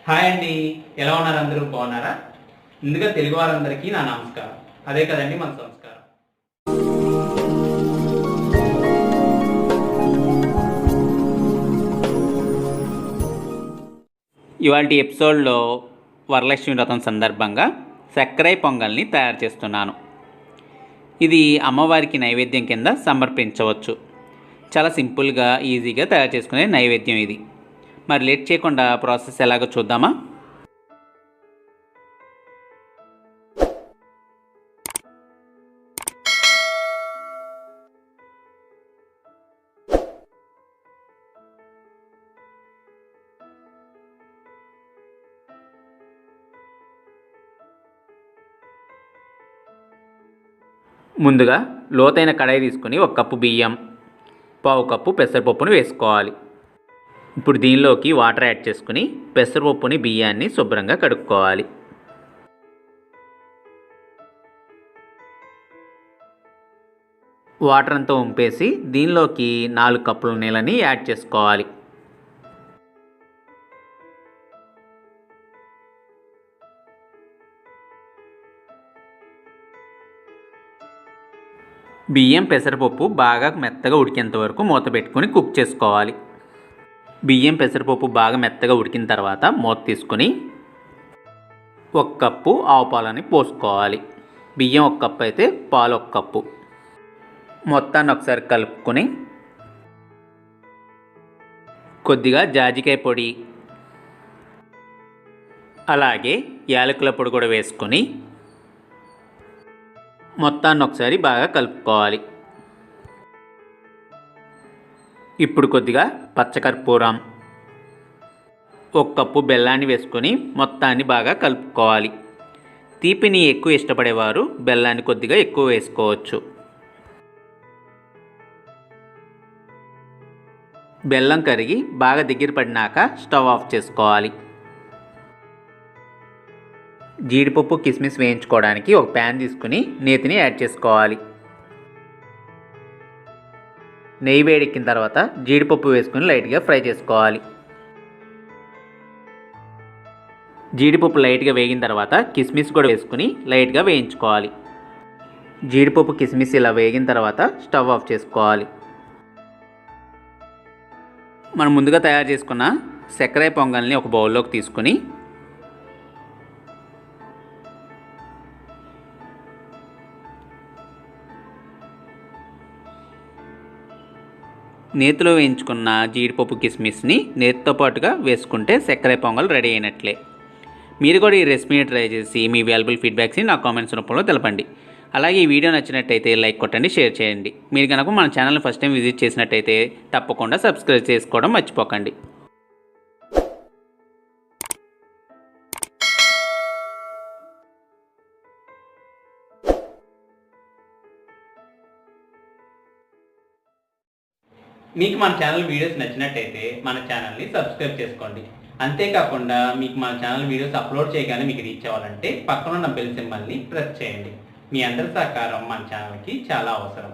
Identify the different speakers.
Speaker 1: Hi అండి, ఎలా ఉన్నారు? అందరూ బాగున్నారా? ముందుగా తెలుగు వారందరికీ నా నమస్కారం. అదే కదండి మన సంస్కారం. ఇవాల్టి ఎపిసోడ్లో వరలక్ష్మి వ్రతం సందర్భంగా సక్కరై పొంగల్ని తయారు చేస్తున్నాను. ఇది అమ్మవారికి నైవేద్యం కింద సమర్పించవచ్చు. చాలా సింపుల్గా ఈజీగా తయారు చేసుకునే నైవేద్యం ఇది. మరి లేట్ చేయకుండా ప్రాసెస్ ఎలాగో చూద్దామా? ముందుగా లోతైన కడాయి తీసుకుని 1 కప్పు బియ్యం, 1/2 కప్పు పెసరపప్పును వేసుకోవాలి. ఇప్పుడు దీనిలోకి వాటర్ యాడ్ చేసుకుని పెసరపప్పుని బియ్యాన్ని శుభ్రంగా కడుక్కోవాలి. వాటర్ అంతా వంపేసి దీనిలోకి 4 కప్పుల నీళ్ళని యాడ్ చేసుకోవాలి. బియ్యం పెసరపప్పు బాగా మెత్తగా ఉడికేంత వరకు మూత పెట్టుకొని కుక్ చేసుకోవాలి. బియ్యం పెసరపప్పు బాగా మెత్తగా ఉడికిన తర్వాత మూత తీసుకొని 1 కప్పు ఆవు పాలని పోసుకోవాలి. బియ్యం 1 కప్పు అయితే పాలు 1 కప్పు. మొత్తాన్ని ఒకసారి కలుపుకొని కొద్దిగా జాజికాయ పొడి, అలాగే యాలకుల పొడి కూడా వేసుకొని మొత్తాన్ని ఒకసారి బాగా కలుపుకోవాలి. ఇప్పుడు కొద్దిగా పచ్చకర్పూరం, 1 కప్పు బెల్లాన్ని వేసుకొని మొత్తాన్ని బాగా కలుపుకోవాలి. తీపిని ఎక్కువ ఇష్టపడేవారు బెల్లాన్ని కొద్దిగా ఎక్కువ వేసుకోవచ్చు. బెల్లం కరిగి బాగా దగ్గర పడినాక స్టవ్ ఆఫ్ చేసుకోవాలి. జీడిపప్పు కిస్మిస్ వేయించుకోవడానికి ఒక ప్యాన్ తీసుకుని నేతిని యాడ్ చేసుకోవాలి. నెయ్యి వేడెక్కిన తర్వాత జీడిపప్పు వేసుకుని లైట్గా ఫ్రై చేసుకోవాలి. జీడిపప్పు లైట్గా వేగిన తర్వాత కిస్మిస్ కూడా వేసుకుని లైట్గా వేయించుకోవాలి. జీడిపప్పు కిస్మిస్ ఇలా వేగిన తర్వాత స్టవ్ ఆఫ్ చేసుకోవాలి. మనం ముందుగా తయారు చేసుకున్న సక్కరై పొంగల్ని ఒక బౌల్లోకి తీసుకుని నేతిలో వేయించుకున్న జీడిపప్పు కిస్మిస్ని నేతితో పాటుగా వేసుకుంటే సక్కరై పొంగల్ రెడీ అయినట్లే. మీరు కూడా ఈ రెసిపీని ట్రై చేసి మీ వాల్యుబుల్ ఫీడ్బ్యాక్స్ని నా కామెంట్స్ రూపంలో తెలపండి. అలాగే ఈ వీడియో నచ్చినట్టయితే లైక్ కొట్టండి, షేర్ చేయండి. మీరు కనుక మన ఛానల్ని ఫస్ట్ టైం విజిట్ చేసినట్టయితే తప్పకుండా సబ్స్క్రైబ్ చేసుకోవడం మర్చిపోకండి. మీకు మన ఛానల్ వీడియోస్ నచ్చినట్టయితే మన ఛానల్ని సబ్స్క్రైబ్ చేసుకోండి. అంతేకాకుండా మీకు మన ఛానల్ వీడియోస్ అప్లోడ్ చేయగానే మీకు రీచ్ అవ్వాలంటే పక్కన ఉన్న బెల్ సింబల్ని ప్రెస్ చేయండి. మీ అందరి సహకారం మన ఛానల్కి చాలా అవసరం.